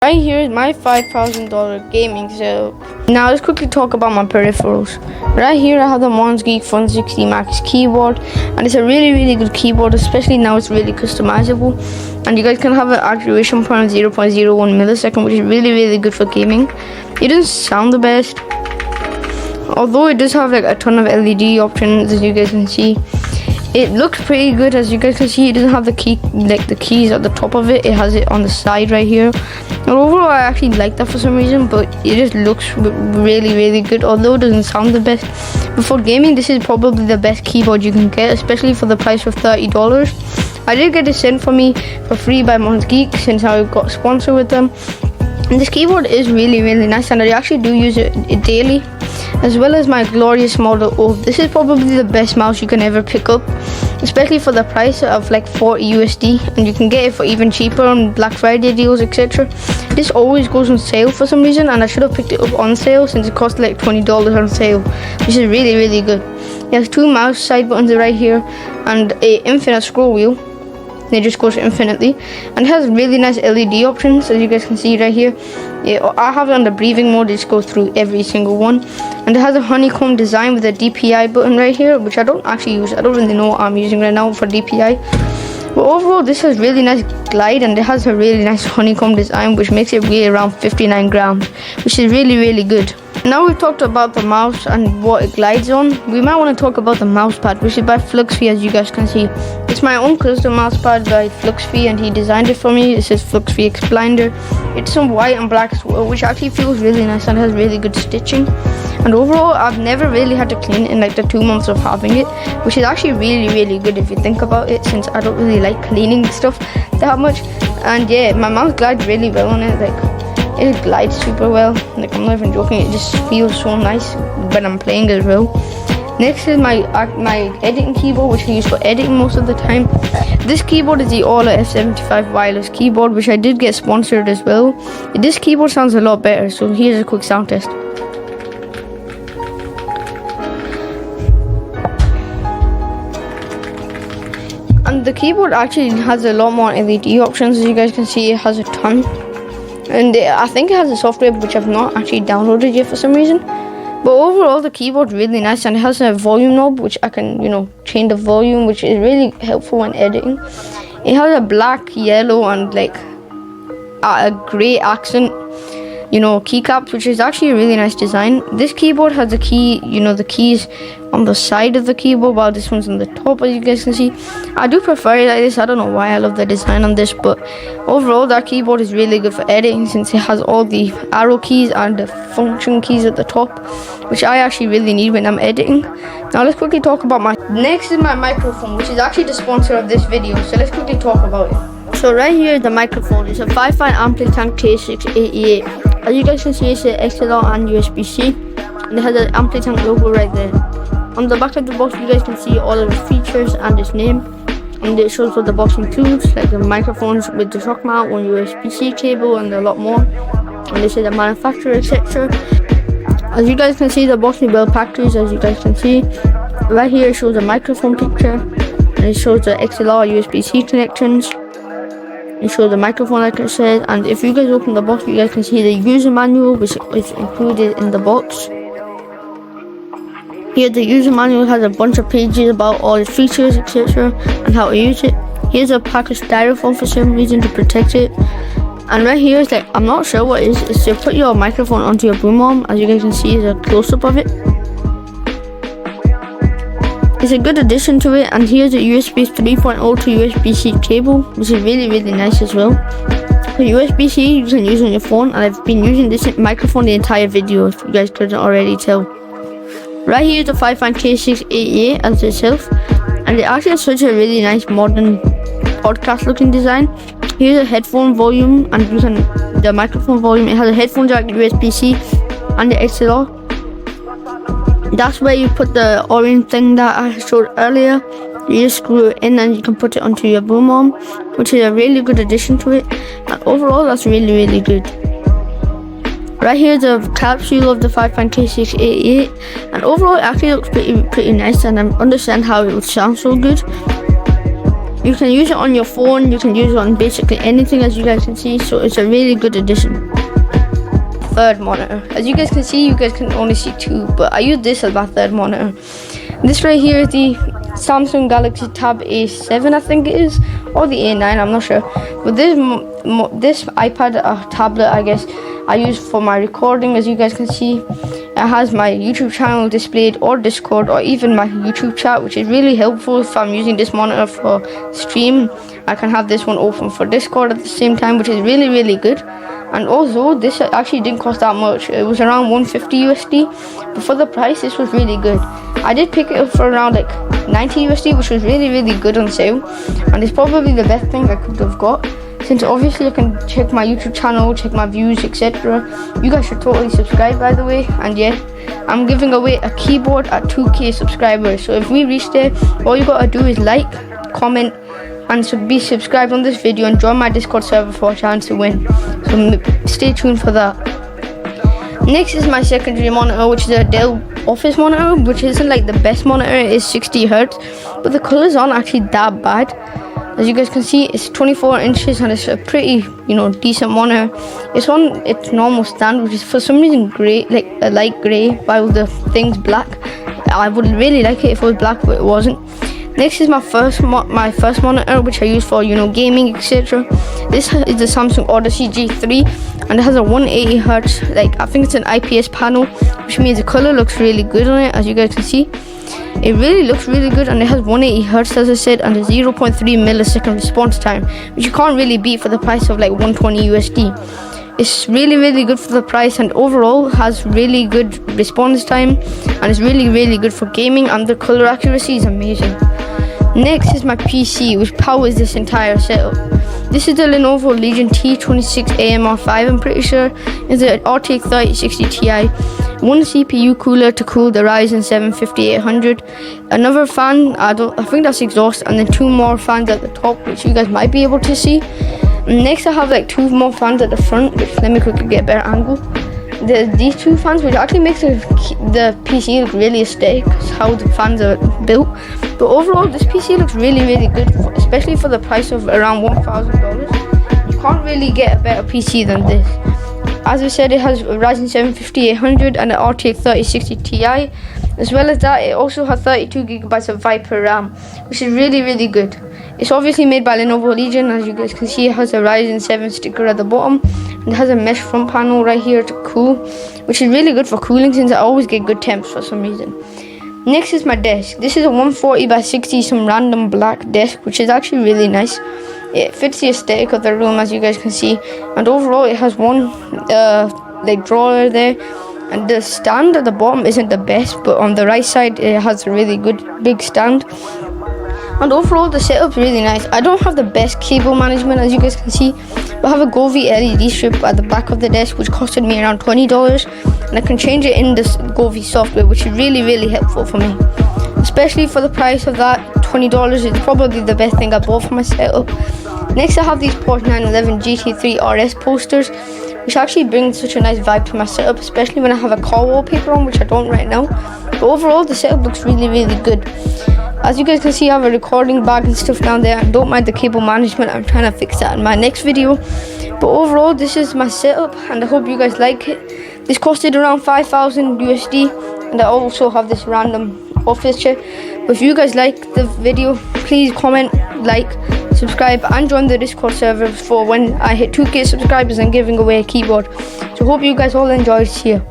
Right here is my $5,000 gaming setup. Now let's quickly talk about my peripherals. Right here I have the Mons Geek Fun 60 Max keyboard, and it's a really good keyboard, especially now it's really customizable, and you guys can have an acceleration point of 0.01 millisecond, which is really good for gaming. It doesn't sound the best, although it does have like a ton of LED options, as you guys can see. It looks pretty good, as you guys can see. It doesn't have the keys at the top of it. It has it on the side right here. And overall, I actually like that for some reason, but it just looks really good, although it doesn't sound the best. But for gaming, this is probably the best keyboard you can get, especially for the price of $30. I did get it sent for me for free by Mons Geek since I got sponsored with them. And this keyboard is really nice, and I actually do use it daily, as well as my glorious Model O. This is probably the best mouse you can ever pick up, especially for the price of like $40 USD, and you can get it for even cheaper on Black Friday deals, etc. This always goes on sale for some reason, and I should have picked it up on sale since it cost like $20 on sale, which is really good. It has two mouse side buttons right here and a infinite scroll wheel. It just goes infinitely, and it has really nice LED options, as you guys can see right here. I have it on the breathing mode. It just goes through every single one, and it has a honeycomb design with a DPI button right here, which I don't actually use. I don't really know what I'm using right now for DPI, but overall this has really nice glide, and it has a really nice honeycomb design, which makes it weigh around 59 grams, which is really good. Now we've talked about the mouse and what it glides on, we might want to talk about the mouse pad, which is by Fluxfy, as you guys can see. It's my own custom mouse pad by Fluxfy, and he designed it for me. It says Fluxfy X Blinder. It's some white and black as well, which actually feels really nice and has really good stitching. And overall, I've never really had to clean it in like the 2 months of having it, which is actually really good if you think about it, since I don't really like cleaning stuff that much. And yeah, my mouse glides really well on it. Like, it glides super well. Like, I'm not even joking, it just feels so nice when I'm playing as well. Next is my editing keyboard, which I use for editing most of the time. This keyboard is the Aula F75 wireless keyboard, which I did get sponsored as well. This keyboard sounds a lot better, so here's a quick sound test. And the keyboard actually has a lot more LED options, as you guys can see. It has a ton. And I think it has a software which I've not actually downloaded yet for some reason. But overall, the keyboard's really nice, and it has a volume knob which I can, change the volume, which is really helpful when editing. It has a black, yellow, and like a grey accent, keycaps, which is actually a really nice design. This keyboard has the key, the keys on the side of the keyboard, while this one's on the top, as you guys can see. I do prefer it like this. I don't know why I love the design on this, but overall that keyboard is really good for editing, since it has all the arrow keys and the function keys at the top, which I actually really need when I'm editing. Now let's quickly talk about next is my microphone, which is actually the sponsor of this video, so let's quickly talk about it. So right here is the microphone. It's a 5-fan Amplitank K688. As you guys can see, it's an XLR and USB-C, and it has an Amplitank logo right there. On the back of the box, you guys can see all of its features and its name, and it shows what the box includes, like the microphones with the shock mount, one USB-C cable, and a lot more. And this is the manufacturer, etc. As you guys can see, the box is well packaged. As you guys can see, right here it shows a microphone picture, and it shows the XLR USB-C connections. It shows the microphone, like I said, and if you guys open the box, you guys can see the user manual, which is included in the box. Here, the user manual has a bunch of pages about all its features, etc., and how to use it. Here's a pack of styrofoam for some reason to protect it. And right here is I'm not sure what it is. It's to put your microphone onto your boom arm. As you guys can see, there's a close-up of it. It's a good addition to it, and here's a USB 3.0 to USB-C cable, which is really nice as well. For USB-C, you can use on your phone, and I've been using this microphone the entire video, if you guys couldn't already tell. Right here is the 5-fan K688 as itself, and it actually has such a really nice modern podcast looking design. Here's a headphone volume, and the microphone volume. It has a headphone jack, USB-C, and the XLR. That's where you put the orange thing that I showed earlier. You just screw it in and you can put it onto your boom arm, which is a really good addition to it. And overall, that's really good. Right here is the capsule of the 5-fan K688, and overall it actually looks pretty nice, and I understand how it would sound so good. You can use it on your phone, you can use it on basically anything, as you guys can see, so it's a really good addition. Third monitor. As you guys can see, you guys can only see two, but I use this as my third monitor. This right here is the Samsung Galaxy Tab A7, I think it is, or the A9, I'm not sure. But this iPad tablet, I guess, I use for my recording. As you guys can see, it has my YouTube channel displayed, or Discord, or even my YouTube chat, which is really helpful if I'm using this monitor for stream. I can have this one open for Discord at the same time, which is really, really good. And also, this actually didn't cost that much. It was around 150 USD, but for the price, this was really good. I did pick it up for around like 90 USD, which was really, really good on sale. And it's probably the best thing I could have got, since obviously I can check my YouTube channel, check my views, etc. You guys should totally subscribe, by the way. And yeah, I'm giving away a keyboard at 2k subscribers. So if we reach there, all you gotta do is like, comment, and be subscribed on this video, and join my Discord server for a chance to win. So stay tuned for that. Next is my secondary monitor, which is a Dell Office monitor, which isn't like the best monitor. It is 60 Hz, but the colors aren't actually that bad. As you guys can see, it's 24 inches and it's a pretty, decent monitor. It's on its normal stand, which is for some reason grey, like a light grey, while the thing's black. I would really like it if it was black, but it wasn't. Next is my first monitor, which I use for gaming, etc. This is the Samsung Odyssey G3, and it has a 180 Hz, like I think it's an IPS panel, which means the color looks really good on it. As you guys can see, it really looks really good, and it has 180 Hz, as I said, and a 0.3 millisecond response time, which you can't really beat for the price of like 120 USD. It's really, really good for the price, and overall has really good response time, and it's really, really good for gaming, and the color accuracy is amazing. Next is my PC, which powers this entire setup. This is the Lenovo Legion T26 AMR5, I'm pretty sure. It's an RTX 3060 Ti. One CPU cooler to cool the Ryzen 7 5800. Another fan, I think that's exhaust, and then two more fans at the top, which you guys might be able to see. Next, I have like two more fans at the front, which let me quickly get a better angle. These two fans, which actually makes the PC look really aesthetic, how the fans are built. But overall, this PC looks really, really good, especially for the price of around $1,000. You can't really get a better PC than this. As I said, it has a Ryzen 7 5800 and an RTX 3060 Ti. As well as that, it also has 32GB of Viper RAM, which is really, really good. It's obviously made by Lenovo Legion. As you guys can see, it has a Ryzen 7 sticker at the bottom, and it has a mesh front panel right here to cool, which is really good for cooling, since I always get good temps for some reason. Next is my desk. This is a 140x60 some random black desk, which is actually really nice. It fits the aesthetic of the room, as you guys can see, and overall it has one like drawer there, and the stand at the bottom isn't the best, but on the right side it has a really good big stand. And overall, the setup's really nice. I don't have the best cable management, as you guys can see, but I have a Govee LED strip at the back of the desk, which costed me around $20, and I can change it in this Govee software, which is really, really helpful for me. Especially for the price of that, $20 is probably the best thing I bought for my setup. Next, I have these Porsche 911 GT3 RS posters, which actually brings such a nice vibe to my setup, especially when I have a car wallpaper on, which I don't right now. But overall, the setup looks really, really good. As you guys can see, I have a recording bag and stuff down there, and don't mind the cable management. I'm trying to fix that in my next video. But overall, this is my setup, and I hope you guys like it. This costed around 5,000 USD, and I also have this random office chair. But if you guys like the video, please comment, like, subscribe, and join the Discord server for when I hit 2k subscribers and giving away a keyboard. So hope you guys all enjoyed. See ya.